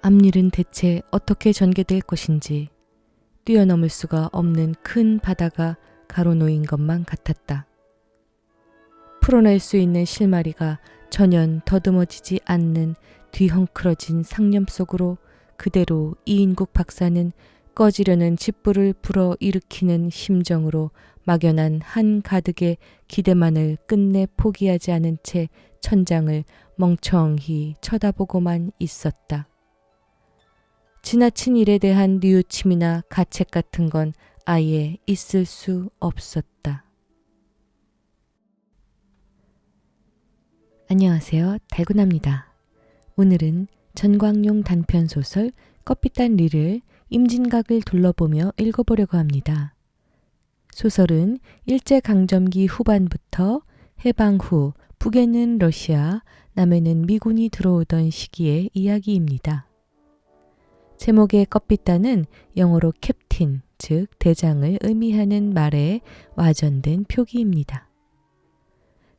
앞일은 대체 어떻게 전개될 것인지 뛰어넘을 수가 없는 큰 바다가 가로놓인 것만 같았다. 풀어낼 수 있는 실마리가 전혀 더듬어지지 않는 뒤헝클어진 상념 속으로 그대로 이인국 박사는 꺼지려는 짚불을 불어일으키는 심정으로 막연한 한 가득의 기대만을 끝내 포기하지 않은 채 천장을 멍청히 쳐다보고만 있었다. 지나친 일에 대한 뉘우침이나 가책 같은 건 아예 있을 수 없었다. 안녕하세요. 달고나입니다. 오늘은 전광용 단편소설 껍빗단 리를 임진각을 둘러보며 읽어보려고 합니다. 소설은 일제강점기 후반부터 해방 후 북에는 러시아, 남에는 미군이 들어오던 시기의 이야기입니다. 제목의 껍빗단은 영어로 캡틴, 즉 대장을 의미하는 말에 와전된 표기입니다.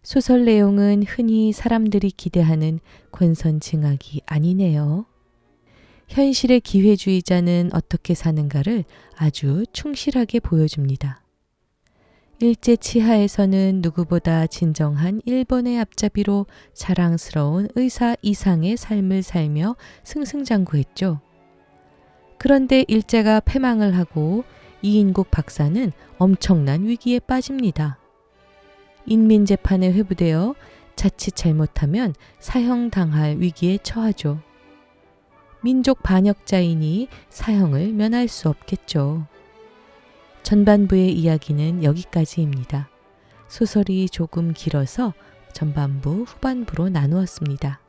소설 내용은 흔히 사람들이 기대하는 권선징악이 아니네요. 현실의 기회주의자는 어떻게 사는가를 아주 충실하게 보여줍니다. 일제 치하에서는 누구보다 진정한 일본의 앞잡이로 자랑스러운 의사 이상의 삶을 살며 승승장구했죠. 그런데 일제가 패망을 하고 이인국 박사는 엄청난 위기에 빠집니다. 인민재판에 회부되어 자칫 잘못하면 사형당할 위기에 처하죠. 민족 반역자이니 사형을 면할 수 없겠죠. 전반부의 이야기는 여기까지입니다. 소설이 조금 길어서 전반부, 후반부로 나누었습니다.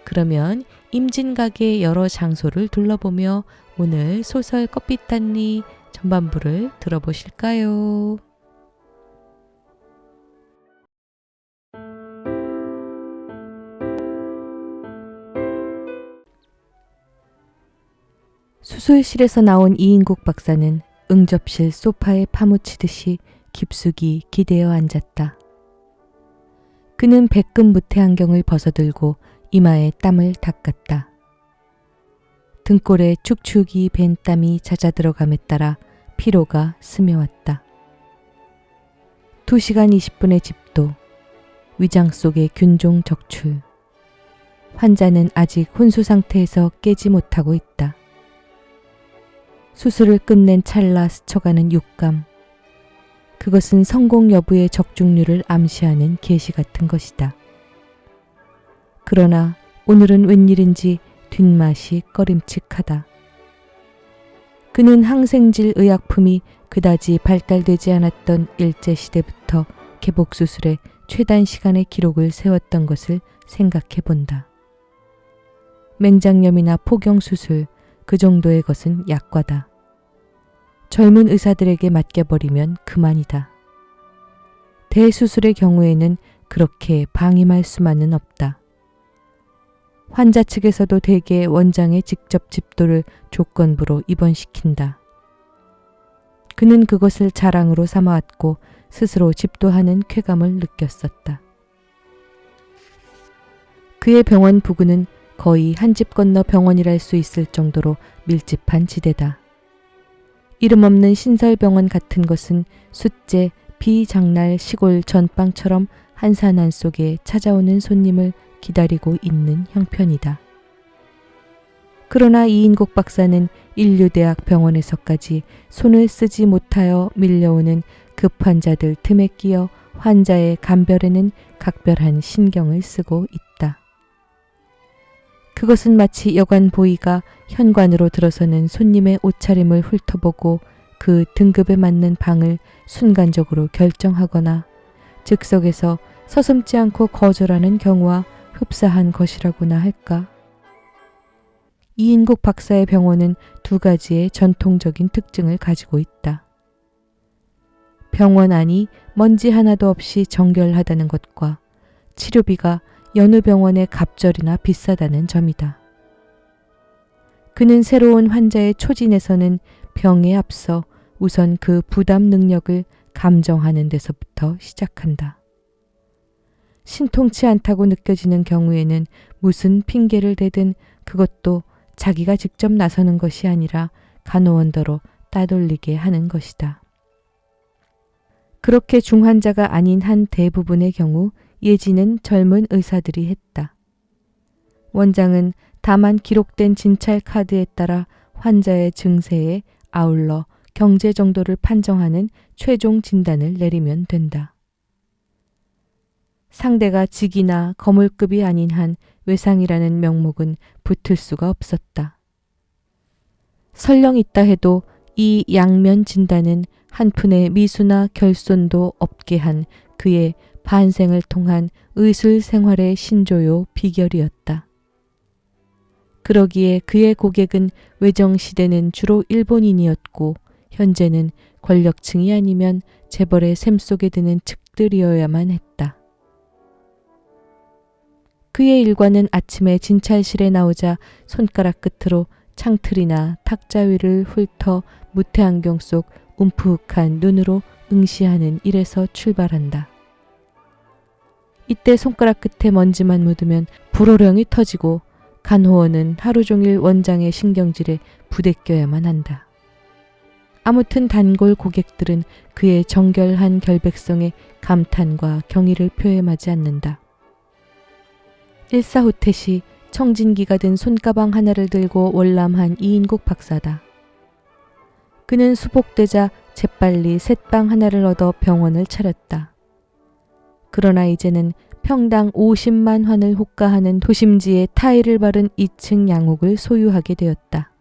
그러면 임진각의 여러 장소를 둘러보며 오늘 소설 껍빗단리 전반부를 들어보실까요? 수술실에서 나온 이인국 박사는 응접실 소파에 파묻히듯이 깊숙이 기대어 앉았다. 그는 백금 무태 안경을 벗어들고 이마에 땀을 닦았다. 등골에 축축이 밴 땀이 잦아들어감에 따라 피로가 스며왔다. 2시간 20분의 집도, 위장 속의 균종 적출. 환자는 아직 혼수 상태에서 깨지 못하고 있다. 수술을 끝낸 찰나 스쳐가는 육감. 그것은 성공 여부의 적중률을 암시하는 계시 같은 것이다. 그러나 오늘은 웬일인지 뒷맛이 꺼림칙하다. 그는 항생질 의약품이 그다지 발달되지 않았던 일제시대부터 개복수술의 최단 시간의 기록을 세웠던 것을 생각해 본다. 맹장염이나 포경수술, 그 정도의 것은 약과다. 젊은 의사들에게 맡겨버리면 그만이다. 대수술의 경우에는 그렇게 방임할 수만은 없다. 환자 측에서도 대개 원장의 직접 집도를 조건부로 입원시킨다. 그는 그것을 자랑으로 삼아왔고 스스로 집도하는 쾌감을 느꼈었다. 그의 병원 부근은 거의 한 집 건너 병원이랄 수 있을 정도로 밀집한 지대다. 이름 없는 신설병원 같은 것은 숫제, 비장날 시골 전방처럼 한산한 속에 찾아오는 손님을 기다리고 있는 형편이다. 그러나 이인국 박사는 인류대학 병원에서까지 손을 쓰지 못하여 밀려오는 급환자들 틈에 끼어 환자의 감별에는 각별한 신경을 쓰고 있다. 그것은 마치 여관 보이가 현관으로 들어서는 손님의 옷차림을 훑어보고 그 등급에 맞는 방을 순간적으로 결정하거나 즉석에서 서슴지 않고 거절하는 경우와 흡사한 것이라고나 할까. 이인국 박사의 병원은 2가지의 전통적인 특징을 가지고 있다. 병원 안이 먼지 하나도 없이 정결하다는 것과 치료비가 여느 병원의 갑절이나 비싸다는 점이다. 그는 새로운 환자의 초진에서는 병에 앞서 우선 그 부담 능력을 감정하는 데서부터 시작한다. 신통치 않다고 느껴지는 경우에는 무슨 핑계를 대든 그것도 자기가 직접 나서는 것이 아니라 간호원더러 따돌리게 하는 것이다. 그렇게 중환자가 아닌 한 대부분의 경우 예지는 젊은 의사들이 했다. 원장은 다만 기록된 진찰 카드에 따라 환자의 증세에 아울러 경제 정도를 판정하는 최종 진단을 내리면 된다. 상대가 직이나 거물급이 아닌 한 외상이라는 명목은 붙을 수가 없었다. 설령 있다 해도 이 양면 진단은 한 푼의 미수나 결손도 없게 한 그의 반생을 통한 의술 생활의 신조요 비결이었다. 그러기에 그의 고객은 외정시대는 주로 일본인이었고 현재는 권력층이 아니면 재벌의 샘 속에 드는 측들이어야만 했다. 그의 일과는 아침에 진찰실에 나오자 손가락 끝으로 창틀이나 탁자 위를 훑어 무태안경 속 움푹한 눈으로 응시하는 일에서 출발한다. 이때 손가락 끝에 먼지만 묻으면 불호령이 터지고 간호원은 하루 종일 원장의 신경질에 부대껴야만 한다. 아무튼 단골 고객들은 그의 정결한 결백성에 감탄과 경의를 표임하지 않는다. 일사후퇴시 청진기가 든 손가방 하나를 들고 월남한 이인국 박사다. 그는 수복되자 재빨리 셋방 하나를 얻어 병원을 차렸다. 그러나 이제는 평당 50만 환을 호가하는 도심지에 타일을 바른 2층 양옥을 소유하게 되었다.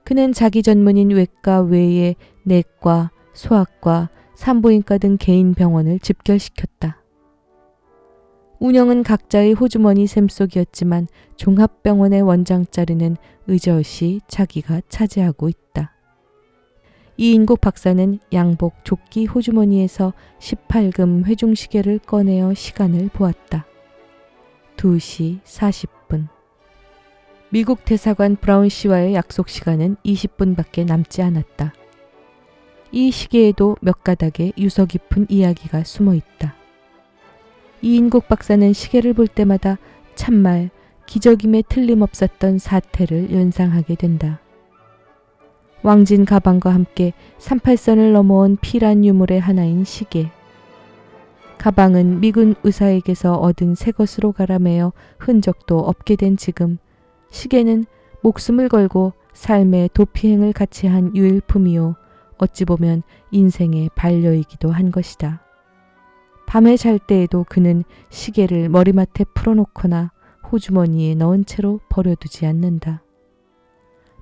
그는 자기 전문인 외과 외에 내과, 소아과, 산부인과 등 개인 병원을 집결시켰다. 운영은 각자의 호주머니 셈속이었지만 종합병원의 원장 자리는 의젓이 자기가 차지하고 있다. 이인국 박사는 양복 조끼 호주머니에서 18금 회중시계를 꺼내어 시간을 보았다. 2시 40분. 미국 대사관 브라운 씨와의 약속 시간은 20분밖에 남지 않았다. 이 시계에도 몇 가닥의 유서 깊은 이야기가 숨어 있다. 이인국 박사는 시계를 볼 때마다 참말 기적임에 틀림없었던 사태를 연상하게 된다. 왕진 가방과 함께 38선을 넘어온 피란 유물의 하나인 시계. 가방은 미군 의사에게서 얻은 새 것으로 갈아매어 흔적도 없게 된 지금 시계는 목숨을 걸고 삶의 도피행을 같이 한 유일품이요 어찌 보면 인생의 반려이기도 한 것이다. 밤에 잘 때에도 그는 시계를 머리맡에 풀어놓거나 호주머니에 넣은 채로 버려두지 않는다.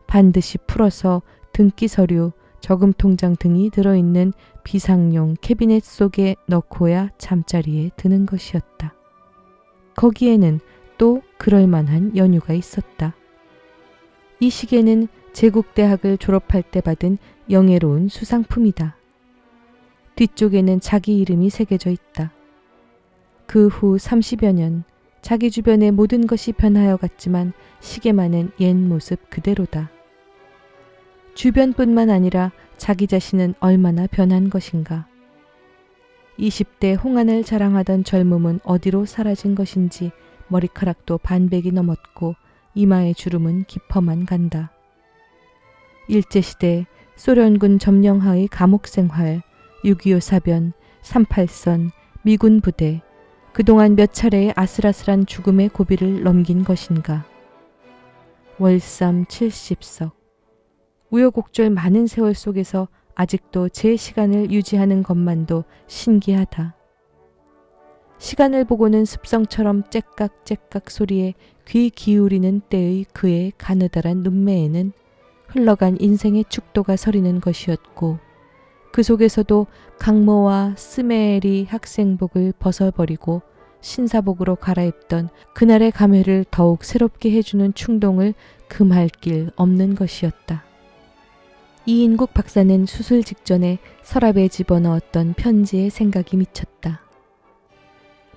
반드시 풀어서 등기 서류, 저금통장 등이 들어있는 비상용 캐비넷 속에 넣고야 잠자리에 드는 것이었다. 거기에는 또 그럴만한 연유가 있었다. 이 시계는 제국대학을 졸업할 때 받은 영예로운 수상품이다. 뒤쪽에는 자기 이름이 새겨져 있다. 그 후 30여 년 자기 주변의 모든 것이 변하여 갔지만 시계만은 옛 모습 그대로다. 주변뿐만 아니라 자기 자신은 얼마나 변한 것인가. 20대 홍안을 자랑하던 젊음은 어디로 사라진 것인지 머리카락도 반백이 넘었고 이마의 주름은 깊어만 간다. 일제시대 소련군 점령하의 감옥 생활, 6.25 사변, 38선, 미군 부대, 그동안 몇 차례의 아슬아슬한 죽음의 고비를 넘긴 것인가. 월삼 70석. 우여곡절 많은 세월 속에서 아직도 제 시간을 유지하는 것만도 신기하다. 시간을 보고는 습성처럼 째깍째깍 소리에 귀 기울이는 때의 그의 가느다란 눈매에는 흘러간 인생의 축도가 서리는 것이었고 그 속에서도 강모와 스메리 학생복을 벗어버리고 신사복으로 갈아입던 그날의 감회를 더욱 새롭게 해주는 충동을 금할 길 없는 것이었다. 이인국 박사는 수술 직전에 서랍에 집어넣었던 편지에 생각이 미쳤다.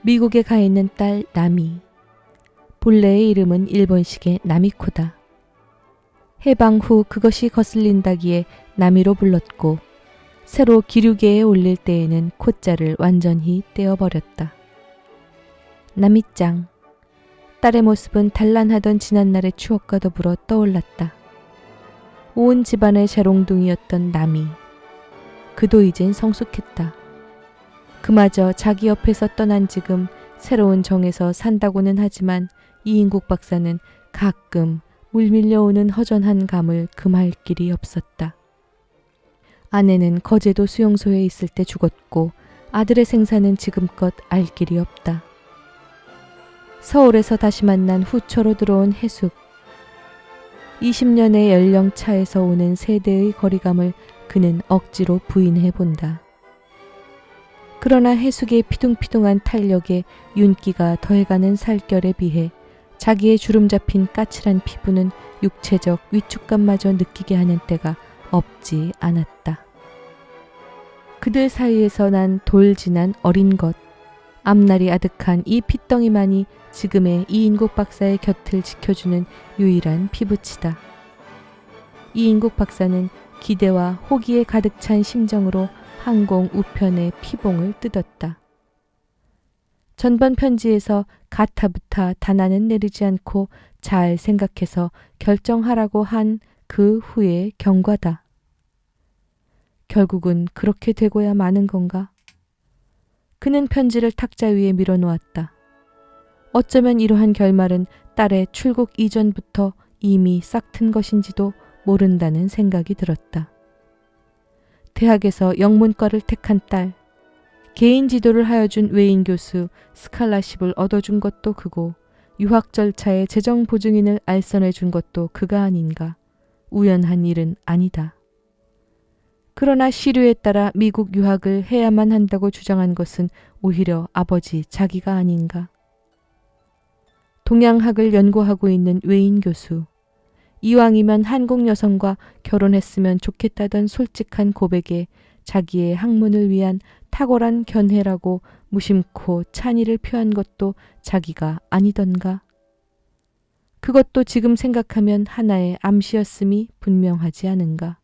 미국에 가 있는 딸 나미. 본래의 이름은 일본식의 나미코다. 해방 후 그것이 거슬린다기에 나미로 불렀고 새로 기류계에 올릴 때에는 코자를 완전히 떼어버렸다. 나미짱. 딸의 모습은 단란하던 지난날의 추억과 더불어 떠올랐다. 온 집안의 재롱둥이였던 남이. 그도 이젠 성숙했다. 그마저 자기 옆에서 떠난 지금 새로운 정에서 산다고는 하지만 이인국 박사는 가끔 물밀려오는 허전한 감을 금할 길이 없었다. 아내는 거제도 수용소에 있을 때 죽었고 아들의 생사는 지금껏 알 길이 없다. 서울에서 다시 만난 후처로 들어온 해숙. 20년의 연령 차에서 오는 세대의 거리감을 그는 억지로 부인해 본다. 그러나 해숙의 피둥피둥한 탄력에 윤기가 더해가는 살결에 비해 자기의 주름 잡힌 까칠한 피부는 육체적 위축감마저 느끼게 하는 때가 없지 않았다. 그들 사이에서 난 돌진한 어린 것, 앞날이 아득한 이 핏덩이만이 지금의 이인국 박사의 곁을 지켜주는 유일한 피부치다. 이인국 박사는 기대와 호기에 가득 찬 심정으로 항공 우편의 피봉을 뜯었다. 전번 편지에서 가타부타 단안은 내리지 않고 잘 생각해서 결정하라고 한 그 후의 경과다. 결국은 그렇게 되고야 마는 건가? 그는 편지를 탁자 위에 밀어놓았다. 어쩌면 이러한 결말은 딸의 출국 이전부터 이미 싹튼 것인지도 모른다는 생각이 들었다. 대학에서 영문과를 택한 딸, 개인 지도를 하여준 외인 교수 스칼라십을 얻어준 것도 그고 유학 절차의 재정 보증인을 알선해준 것도 그가 아닌가. 우연한 일은 아니다. 그러나 시류에 따라 미국 유학을 해야만 한다고 주장한 것은 오히려 아버지 자기가 아닌가. 동양학을 연구하고 있는 외인 교수. 이왕이면 한국 여성과 결혼했으면 좋겠다던 솔직한 고백에 자기의 학문을 위한 탁월한 견해라고 무심코 찬의를 표한 것도 자기가 아니던가. 그것도 지금 생각하면 하나의 암시였음이 분명하지 않은가.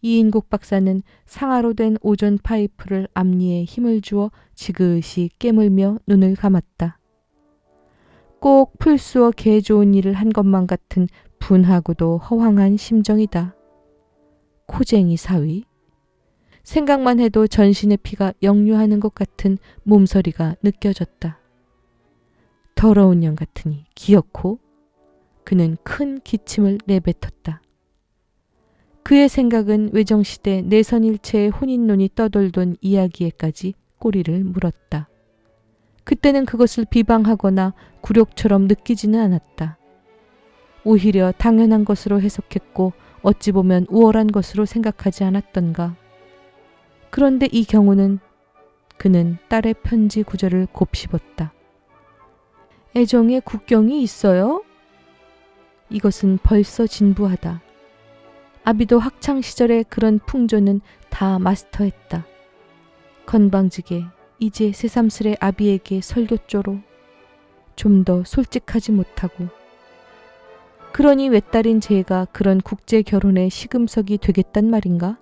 이인국 박사는 상아로 된 오존 파이프를 앞니에 힘을 주어 지그시 깨물며 눈을 감았다. 꼭 풀수어 개 좋은 일을 한 것만 같은 분하고도 허황한 심정이다. 코쟁이 사위? 생각만 해도 전신의 피가 역류하는 것 같은 몸서리가 느껴졌다. 더러운 년 같으니 기어코? 그는 큰 기침을 내뱉었다. 그의 생각은 외정시대 내선일체의 혼인론이 떠돌던 이야기에까지 꼬리를 물었다. 그때는 그것을 비방하거나 굴욕처럼 느끼지는 않았다. 오히려 당연한 것으로 해석했고 어찌 보면 우월한 것으로 생각하지 않았던가. 그런데 이 경우는 그는 딸의 편지 구절을 곱씹었다. 애정에 국경이 있어요? 이것은 벌써 진부하다. 아비도 학창시절의 그런 풍조는 다 마스터했다. 건방지게 이제 새삼스레 아비에게 설교조로 좀 더 솔직하지 못하고. 그러니 외딸인 제가 그런 국제 결혼의 시금석이 되겠단 말인가?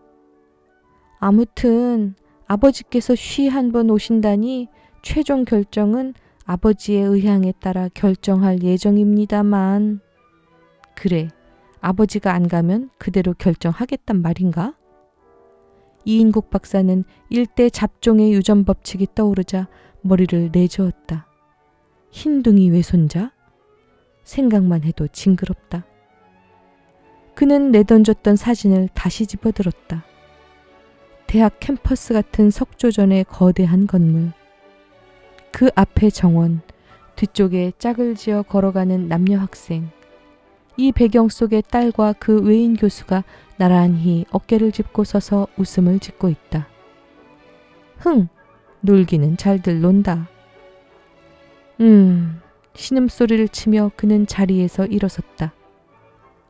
아무튼 아버지께서 쉬 한 번 오신다니 최종 결정은 아버지의 의향에 따라 결정할 예정입니다만. 그래, 아버지가 안 가면 그대로 결정하겠단 말인가? 이인국 박사는 일대 잡종의 유전 법칙이 떠오르자 머리를 내저었다. 흰둥이 외손자? 생각만 해도 징그럽다. 그는 내던졌던 사진을 다시 집어들었다. 대학 캠퍼스 같은 석조전의 거대한 건물. 그 앞에 정원, 뒤쪽에 짝을 지어 걸어가는 남녀 학생. 이 배경 속에 딸과 그 외인 교수가 나란히 어깨를 짚고 서서 웃음을 짓고 있다. 놀기는 잘들 논다. 신음소리를 치며 그는 자리에서 일어섰다.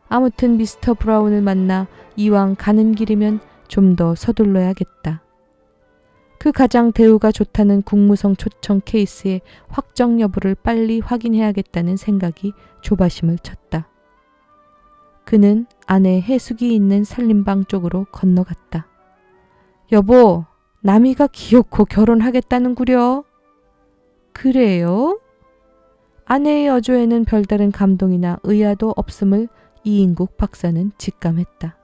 아무튼 미스터 브라운을 만나 이왕 가는 길이면 좀 더 서둘러야겠다. 그 가장 대우가 좋다는 국무성 초청 케이스의 확정 여부를 빨리 확인해야겠다는 생각이 조바심을 쳤다. 그는 아내 해숙이 있는 살림방 쪽으로 건너갔다. 여보, 남이가 기어코 결혼하겠다는구려. 그래요? 아내의 어조에는 별다른 감동이나 의아도 없음을 이인국 박사는 직감했다.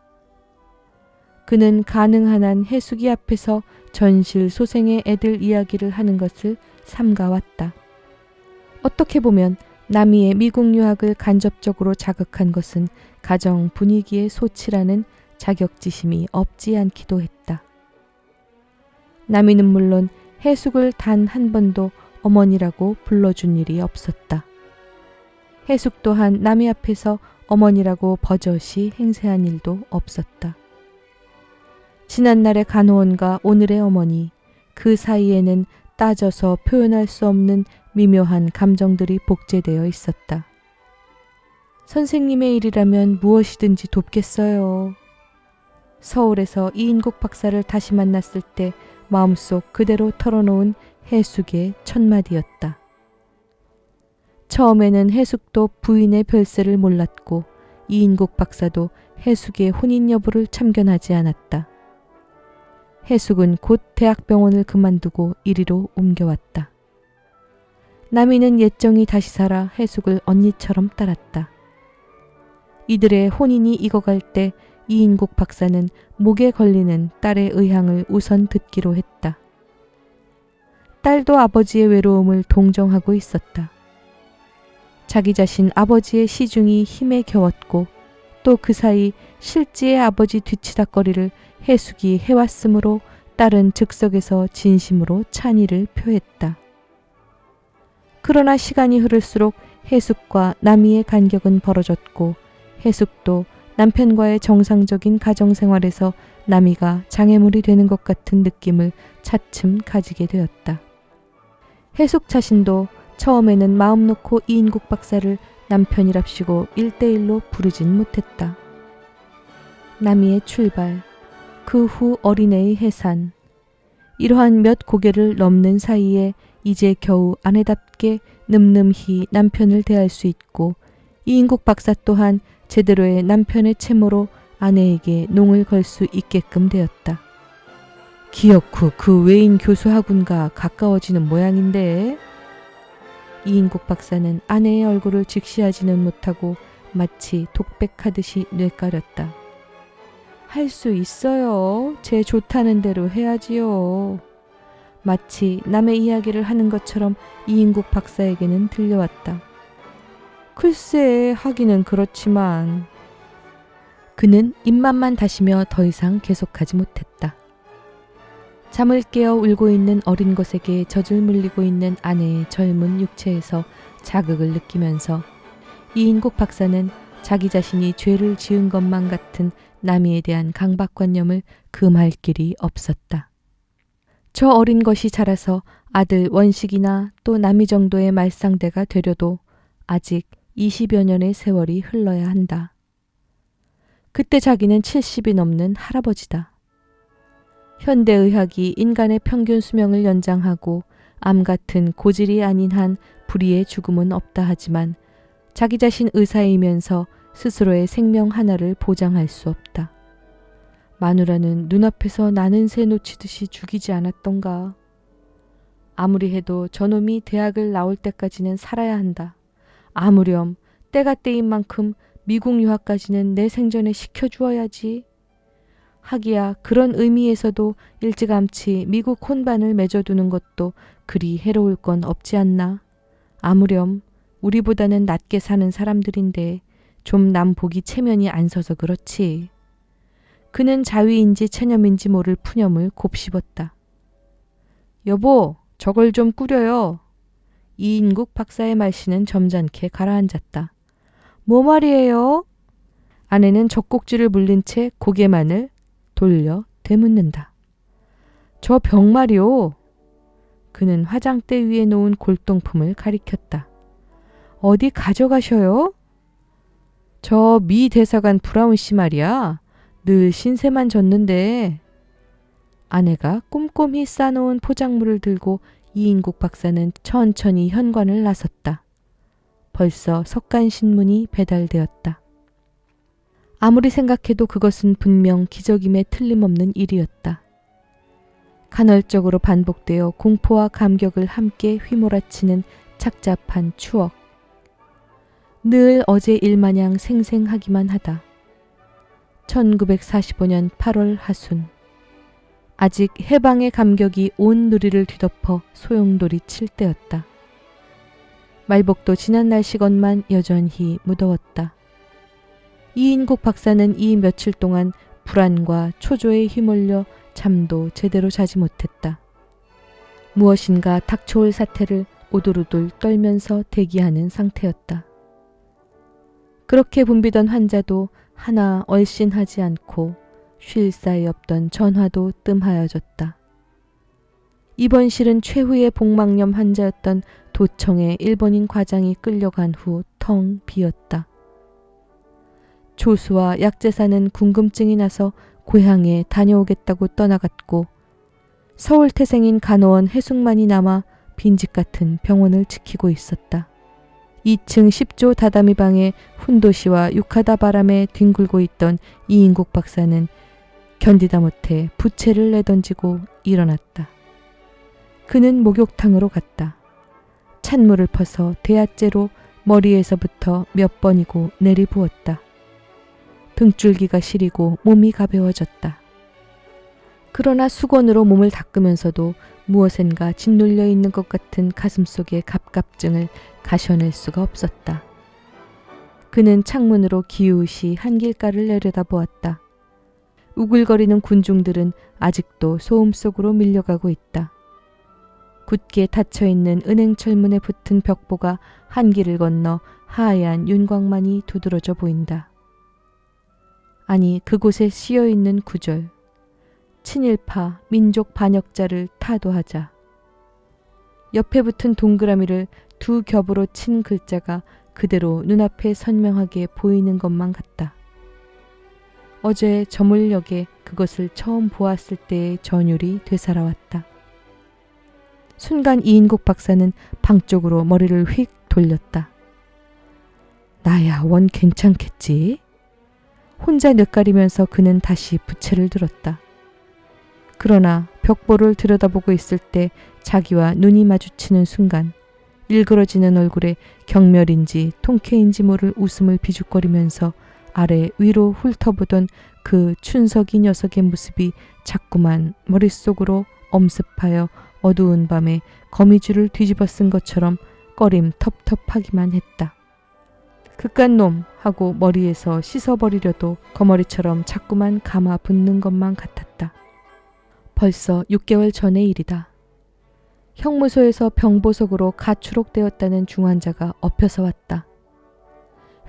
그는 가능한 한 해숙이 앞에서 전실소생의 애들 이야기를 하는 것을 삼가왔다. 어떻게 보면 남이의 미국 유학을 간접적으로 자극한 것은 가정 분위기의 소치라는 자격지심이 없지 않기도 했다. 남이는 물론 해숙을 단 한 번도 어머니라고 불러준 일이 없었다. 해숙 또한 남이 앞에서 어머니라고 버젓이 행세한 일도 없었다. 지난날의 간호원과 오늘의 어머니, 그 사이에는 따져서 표현할 수 없는 미묘한 감정들이 복제되어 있었다. 선생님의 일이라면 무엇이든지 돕겠어요. 서울에서 이인국 박사를 다시 만났을 때 마음속 그대로 털어놓은 해숙의 첫마디였다. 처음에는 해숙도 부인의 별세를 몰랐고 이인국 박사도 해숙의 혼인 여부를 참견하지 않았다. 해숙은 곧 대학병원을 그만두고 이리로 옮겨왔다. 남이는 옛정이 다시 살아 해숙을 언니처럼 따랐다. 이들의 혼인이 익어갈 때 이인국 박사는 목에 걸리는 딸의 의향을 우선 듣기로 했다. 딸도 아버지의 외로움을 동정하고 있었다. 자기 자신 아버지의 시중이 힘에 겨웠고 또 그 사이 실지의 아버지 뒤치다거리를 해숙이 해왔으므로 딸은 즉석에서 진심으로 찬의를 표했다. 그러나 시간이 흐를수록 해숙과 남이의 간격은 벌어졌고 해숙도 남편과의 정상적인 가정생활에서 남이가 장애물이 되는 것 같은 느낌을 차츰 가지게 되었다. 해숙 자신도 처음에는 마음 놓고 이인국 박사를 남편이랍시고 1대1로 부르진 못했다. 남이의 출발, 그 후 어린애의 해산, 이러한 몇 고개를 넘는 사이에 이제 겨우 아내답게 늠름히 남편을 대할 수 있고 이인국 박사 또한 제대로의 남편의 채모로 아내에게 농을 걸 수 있게끔 되었다. 기억 후 그 외인 교수하군과 가까워지는 모양인데 이인국 박사는 아내의 얼굴을 직시하지는 못하고 마치 독백하듯이 뇌까렸다. 할 수 있어요. 제 좋다는 대로 해야지요. 마치 남의 이야기를 하는 것처럼 이인국 박사에게는 들려왔다. 글쎄 하기는 그렇지만 그는 입맛만 다시며 더 이상 계속하지 못했다. 잠을 깨어 울고 있는 어린 것에게 젖을 물리고 있는 아내의 젊은 육체에서 자극을 느끼면서 이인국 박사는 자기 자신이 죄를 지은 것만 같은 남이에 대한 강박관념을 금할 길이 없었다. 저 어린 것이 자라서 아들 원식이나 또 남이 정도의 말상대가 되려도 아직 20여 년의 세월이 흘러야 한다. 그때 자기는 70이 넘는 할아버지다. 현대의학이 인간의 평균 수명을 연장하고 암 같은 고질이 아닌 한 불의의 죽음은 없다 하지만 자기 자신 의사이면서 스스로의 생명 하나를 보장할 수 없다. 마누라는 눈앞에서 나는 새 놓치듯이 죽이지 않았던가. 아무리 해도 저놈이 대학을 나올 때까지는 살아야 한다. 아무렴 때가 때인 만큼 미국 유학까지는 내 생전에 시켜주어야지. 하기야 그런 의미에서도 일찌감치 미국 혼반을 맺어두는 것도 그리 해로울 건 없지 않나. 아무렴 우리보다는 낮게 사는 사람들인데 좀 남 보기 체면이 안 서서 그렇지. 그는 자위인지 체념인지 모를 푸념을 곱씹었다. 여보, 저걸 좀 꾸려요. 이인국 박사의 말씨는 점잖게 가라앉았다. 뭐 말이에요? 아내는 젖꼭지를 물린 채 고개만을 돌려 되묻는다. 저 병말이요. 그는 화장대 위에 놓은 골동품을 가리켰다. 어디 가져가셔요? 저 미 대사관 브라운 씨 말이야. 늘 신세만 졌는데. 아내가 꼼꼼히 싸놓은 포장물을 들고 이인국 박사는 천천히 현관을 나섰다. 벌써 석간신문이 배달되었다. 아무리 생각해도 그것은 분명 기적임에 틀림없는 일이었다. 간헐적으로 반복되어 공포와 감격을 함께 휘몰아치는 착잡한 추억. 늘 어제 일마냥 생생하기만 하다. 1945년 8월 하순. 아직 해방의 감격이 온 누리를 뒤덮어 소용돌이 칠 때였다. 말복도 지난 날씨건만 여전히 무더웠다. 이인국 박사는 이 며칠 동안 불안과 초조에 휘몰려 잠도 제대로 자지 못했다. 무엇인가 닥쳐올 사태를 오돌오돌 떨면서 대기하는 상태였다. 그렇게 붐비던 환자도 하나 얼씬하지 않고 쉴 사이 없던 전화도 뜸하여졌다. 이번 실은 최후의 복막염 환자였던 도청의 일본인 과장이 끌려간 후 텅 비었다. 조수와 약재사는 궁금증이 나서 고향에 다녀오겠다고 떠나갔고 서울 태생인 간호원 해숙만이 남아 빈집 같은 병원을 지키고 있었다. 2층 10조 다다미 방에 훈도시와 유카다 바람에 뒹굴고 있던 이인국 박사는 견디다 못해 부채를 내던지고 일어났다. 그는 목욕탕으로 갔다. 찬물을 퍼서 대야째로 머리에서부터 몇 번이고 내리부었다. 등줄기가 시리고 몸이 가벼워졌다. 그러나 수건으로 몸을 닦으면서도 무엇인가 짓눌려 있는 것 같은 가슴속의 갑갑증을 가셔낼 수가 없었다. 그는 창문으로 기우시 한길가를 내려다보았다. 우글거리는 군중들은 아직도 소음 속으로 밀려가고 있다. 굳게 닫혀있는 은행철문에 붙은 벽보가 한길을 건너 하얀 윤곽만이 두드러져 보인다. 아니, 그곳에 씌어있는 구절. 친일파 민족 반역자를 타도하자. 옆에 붙은 동그라미를 두 겹으로 친 글자가 그대로 눈앞에 선명하게 보이는 것만 같다. 어제 저물역에 그것을 처음 보았을 때의 전율이 되살아왔다. 순간 이인국 박사는 방 쪽으로 머리를 휙 돌렸다. 나야 원 괜찮겠지? 혼자 뇌까리면서 그는 다시 부채를 들었다. 그러나 벽보를 들여다보고 있을 때 자기와 눈이 마주치는 순간 일그러지는 얼굴에 경멸인지 통쾌인지 모를 웃음을 비죽거리면서 아래 위로 훑어보던 그 춘석이 녀석의 모습이 자꾸만 머릿속으로 엄습하여 어두운 밤에 거미줄을 뒤집어 쓴 것처럼 꺼림 텁텁하기만 했다. 그깟 놈 하고 머리에서 씻어버리려도 거머리처럼 자꾸만 감아 붙는 것만 같았다. 벌써 6개월 전의 일이다. 형무소에서 병보석으로 가추록되었다는 중환자가 엎혀서 왔다.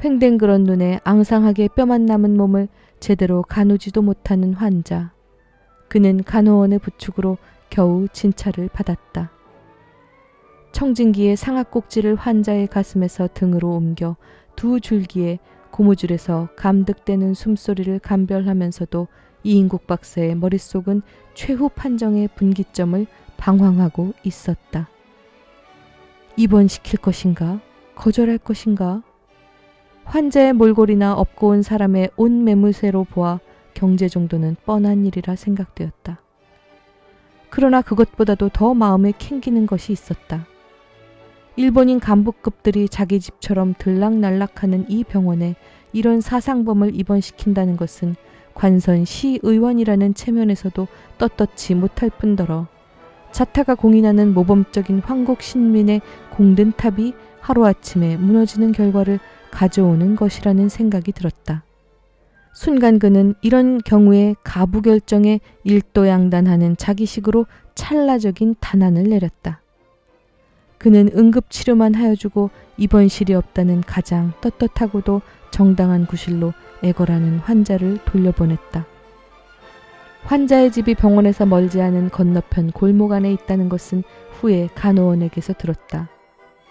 횡댕그런 눈에 앙상하게 뼈만 남은 몸을 제대로 가누지도 못하는 환자. 그는 간호원의 부축으로 겨우 진찰을 받았다. 청진기의 상악꼭지를 환자의 가슴에서 등으로 옮겨 두 줄기에 고무줄에서 감득대는 숨소리를 감별하면서도 이인국 박사의 머릿속은 최후 판정의 분기점을 방황하고 있었다. 입원시킬 것인가? 거절할 것인가? 환자의 몰골이나 업고 온 사람의 온 매무새로 보아 경제 정도는 뻔한 일이라 생각되었다. 그러나 그것보다도 더 마음에 캥기는 것이 있었다. 일본인 간부급들이 자기 집처럼 들락날락하는 이 병원에 이런 사상범을 입원시킨다는 것은 관선 시의원이라는 체면에서도 떳떳지 못할 뿐더러 자타가 공인하는 모범적인 황국 신민의 공든탑이 하루아침에 무너지는 결과를 가져오는 것이라는 생각이 들었다. 순간 그는 이런 경우에 가부결정에 일도양단하는 자기식으로 찰나적인 단안을 내렸다. 그는 응급치료만 하여주고 입원실이 없다는 가장 떳떳하고도 정당한 구실로 애걸하는 환자를 돌려보냈다. 환자의 집이 병원에서 멀지 않은 건너편 골목 안에 있다는 것은 후에 간호원에게서 들었다.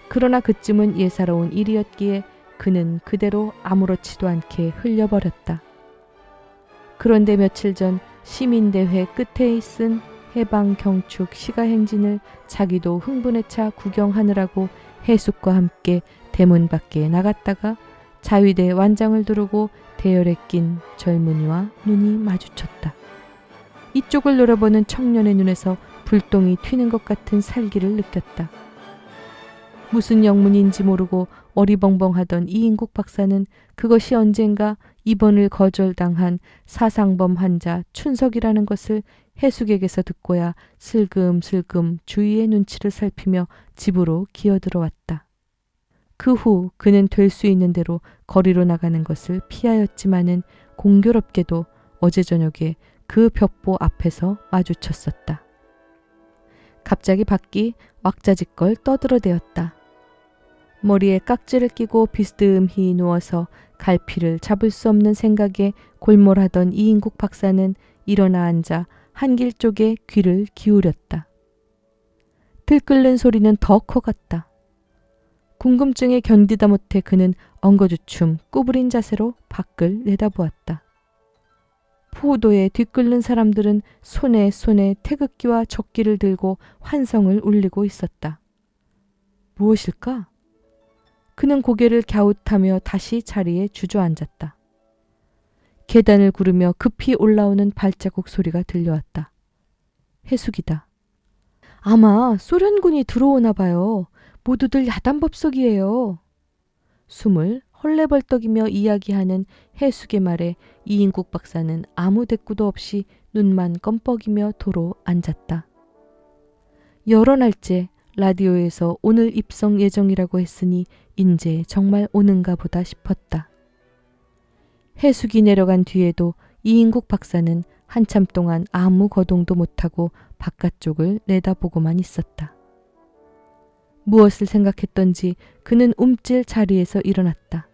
그러나 그쯤은 예사로운 일이었기에 그는 그대로 아무렇지도 않게 흘려버렸다. 그런데 며칠 전 시민대회 끝에 쓴 해방경축 시가행진을 자기도 흥분에 차 구경하느라고 해숙과 함께 대문 밖에 나갔다가 자위대 완장을 두르고 대열에 낀 젊은이와 눈이 마주쳤다. 이쪽을 노려보는 청년의 눈에서 불똥이 튀는 것 같은 살기를 느꼈다. 무슨 영문인지 모르고 어리벙벙하던 이인국 박사는 그것이 언젠가 입원을 거절당한 사상범 환자 춘석이라는 것을 해숙에게서 듣고야 슬금슬금 주위의 눈치를 살피며 집으로 기어들어왔다. 그 후 그는 될 수 있는 대로 거리로 나가는 것을 피하였지만은 공교롭게도 어제 저녁에 그 벽보 앞에서 마주쳤었다. 갑자기 밖이 왁자지껄 떠들어대었다. 머리에 깍지를 끼고 비스듬히 누워서 갈피를 잡을 수 없는 생각에 골몰하던 이인국 박사는 일어나 앉아 한길 쪽에 귀를 기울였다. 들끓는 소리는 더 커갔다. 궁금증에 견디다 못해 그는 엉거주춤 구부린 자세로 밖을 내다보았다. 포도에 뒤끓는 사람들은 손에 태극기와 적기를 들고 환성을 울리고 있었다. 무엇일까? 그는 고개를 갸웃하며 다시 자리에 주저앉았다. 계단을 구르며 급히 올라오는 발자국 소리가 들려왔다. 해숙이다. 아마 소련군이 들어오나 봐요. 모두들 야단법석이에요. 숨을 헐레벌떡이며 이야기하는 해숙의 말에 이인국 박사는 아무 대꾸도 없이 눈만 껌뻑이며 도로 앉았다. 여러 날째 라디오에서 오늘 입성 예정이라고 했으니 인제 정말 오는가 보다 싶었다. 해숙이 내려간 뒤에도 이인국 박사는 한참 동안 아무 거동도 못하고 바깥쪽을 내다보고만 있었다. 무엇을 생각했던지 그는 움찔 자리에서 일어났다.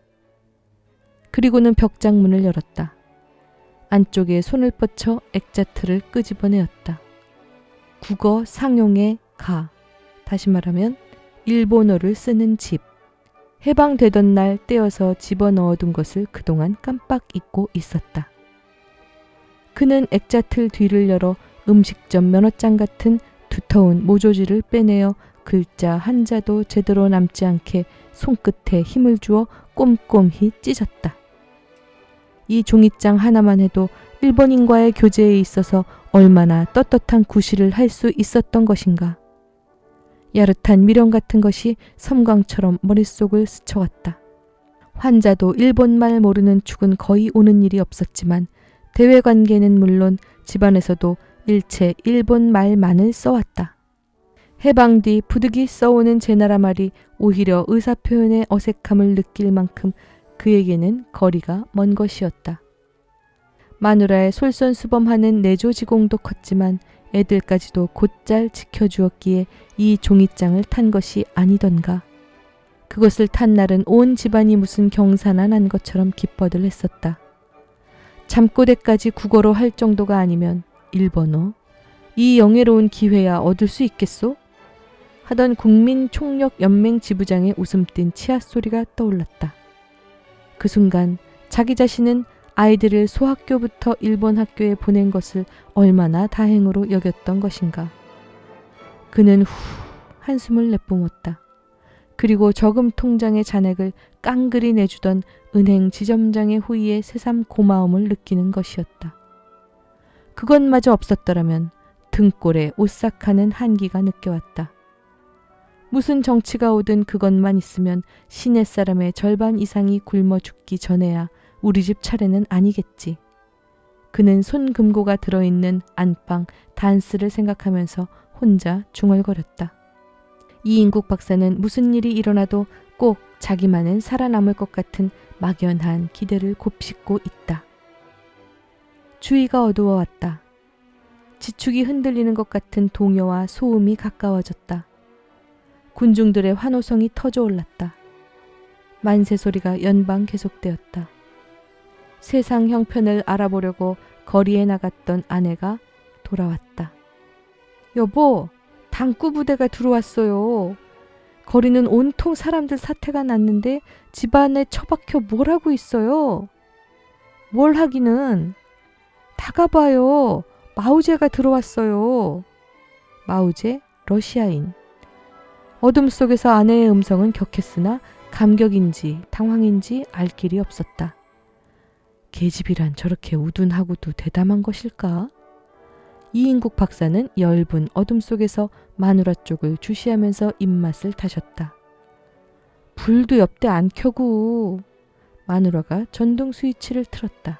그리고는 벽장문을 열었다. 안쪽에 손을 뻗쳐 액자틀을 끄집어내었다. 국어 상용의 가, 다시 말하면 일본어를 쓰는 집. 해방되던 날 떼어서 집어넣어둔 것을 그동안 깜빡 잊고 있었다. 그는 액자틀 뒤를 열어 음식점 면허장 같은 두터운 모조지를 빼내어 글자 한자도 제대로 남지 않게 손끝에 힘을 주어 꼼꼼히 찢었다. 이 종이장 하나만 해도 일본인과의 교제에 있어서 얼마나 떳떳한 구실을 할 수 있었던 것인가. 야릇한 미련 같은 것이 섬광처럼 머릿속을 스쳐갔다. 환자도 일본말 모르는 축은 거의 오는 일이 없었지만 대외관계는 물론 집안에서도 일체 일본말만을 써왔다. 해방 뒤 부득이 써오는 제나라 말이 오히려 의사표현의 어색함을 느낄 만큼 그에게는 거리가 먼 것이었다. 마누라의 솔선수범하는 내조지공도 컸지만 애들까지도 곧잘 지켜주었기에 이 종이장을 탄 것이 아니던가. 그것을 탄 날은 온 집안이 무슨 경사나 난 것처럼 기뻐들 했었다. 잠꼬대까지 국어로 할 정도가 아니면 일본어? 이 영예로운 기회야 얻을 수 있겠소? 하던 국민총력연맹 지부장의 웃음 띤 치아 소리가 떠올랐다. 그 순간 자기 자신은 아이들을 소학교부터 일본 학교에 보낸 것을 얼마나 다행으로 여겼던 것인가. 그는 후 한숨을 내뿜었다. 그리고 저금 통장의 잔액을 깡그리 내주던 은행 지점장의 호의에 새삼 고마움을 느끼는 것이었다. 그것마저 없었더라면 등골에 오싹하는 한기가 느껴왔다. 무슨 정치가 오든 그것만 있으면 시내 사람의 절반 이상이 굶어 죽기 전에야 우리 집 차례는 아니겠지. 그는 손금고가 들어있는 안방 단스를 생각하면서 혼자 중얼거렸다. 이인국 박사는 무슨 일이 일어나도 꼭 자기만은 살아남을 것 같은 막연한 기대를 곱씹고 있다. 주위가 어두워왔다. 지축이 흔들리는 것 같은 동요와 소음이 가까워졌다. 군중들의 환호성이 터져올랐다. 만세 소리가 연방 계속되었다. 세상 형편을 알아보려고 거리에 나갔던 아내가 돌아왔다. 여보, 당구 부대가 들어왔어요. 거리는 온통 사람들 사태가 났는데 집안에 처박혀 뭘 하고 있어요. 뭘 하기는. 다가봐요. 마우제가 들어왔어요. 마우제? 러시아인. 어둠 속에서 아내의 음성은 격했으나 감격인지 당황인지 알 길이 없었다. 계집이란 저렇게 우둔하고도 대담한 것일까? 이인국 박사는 엷은 어둠 속에서 마누라 쪽을 주시하면서 입맛을 다셨다. 불도 옆대 안 켜고. 마누라가 전등 스위치를 틀었다.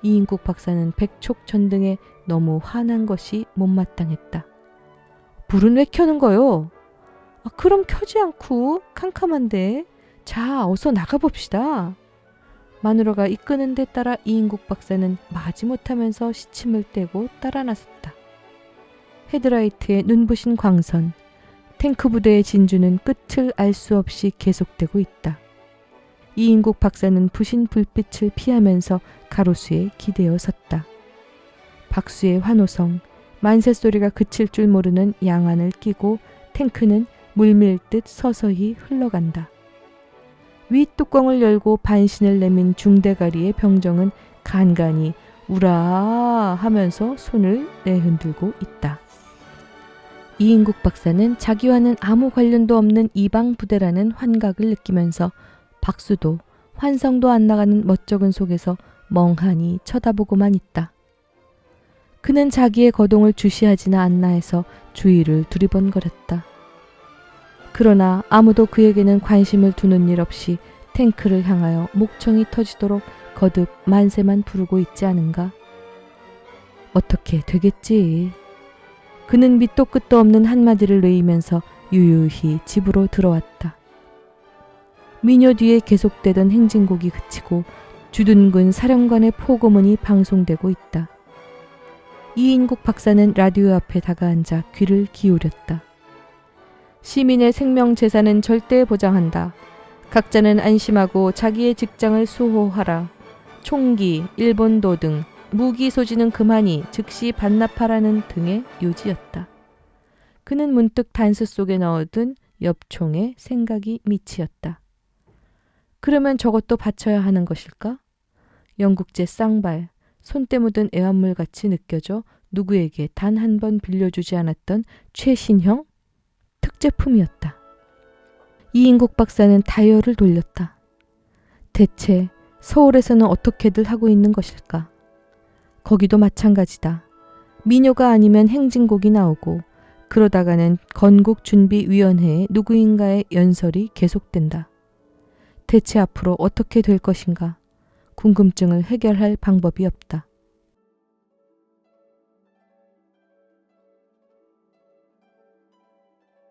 이인국 박사는 백촉전등에 너무 화난 것이 못마땅했다. 불은 왜 켜는 거요? 그럼 켜지 않고 캄캄한데. 자, 어서 나가봅시다. 마누라가 이끄는 데 따라 이인국 박사는 마지못하면서 시침을 떼고 따라 나섰다. 헤드라이트의 눈부신 광선, 탱크 부대의 진주는 끝을 알 수 없이 계속되고 있다. 이인국 박사는 부신 불빛을 피하면서 가로수에 기대어 섰다. 박수의 환호성, 만세 소리가 그칠 줄 모르는 양안을 끼고 탱크는 물밀듯 서서히 흘러간다. 윗뚜껑을 열고 반신을 내민 중대가리의 병정은 간간히 우라 하면서 손을 내흔들고 있다. 이인국 박사는 자기와는 아무 관련도 없는 이방 부대라는 환각을 느끼면서 박수도 환성도 안 나가는 멋쩍은 속에서 멍하니 쳐다보고만 있다. 그는 자기의 거동을 주시하지나 않나 해서 주위를 두리번거렸다. 그러나 아무도 그에게는 관심을 두는 일 없이 탱크를 향하여 목청이 터지도록 거듭 만세만 부르고 있지 않은가? 어떻게 되겠지. 그는 밑도 끝도 없는 한마디를 외이면서 유유히 집으로 들어왔다. 미녀 뒤에 계속되던 행진곡이 그치고 주둔군 사령관의 포고문이 방송되고 있다. 이인국 박사는 라디오 앞에 다가앉아 귀를 기울였다. 시민의 생명 재산은 절대 보장한다. 각자는 안심하고 자기의 직장을 수호하라. 총기, 일본도 등 무기 소지는 그만이 즉시 반납하라는 등의 요지였다. 그는 문득 단스 속에 넣어둔 엽총에 생각이 미치었다. 그러면 저것도 바쳐야 하는 것일까? 영국제 쌍발, 손때 묻은 애완물같이 느껴져 누구에게 단 한 번 빌려주지 않았던 최신형 특제품이었다. 이인국 박사는 다이얼을 돌렸다. 대체 서울에서는 어떻게들 하고 있는 것일까? 거기도 마찬가지다. 미녀가 아니면 행진곡이 나오고 그러다가는 건국준비위원회의 누구인가의 연설이 계속된다. 대체 앞으로 어떻게 될 것인가? 궁금증을 해결할 방법이 없다.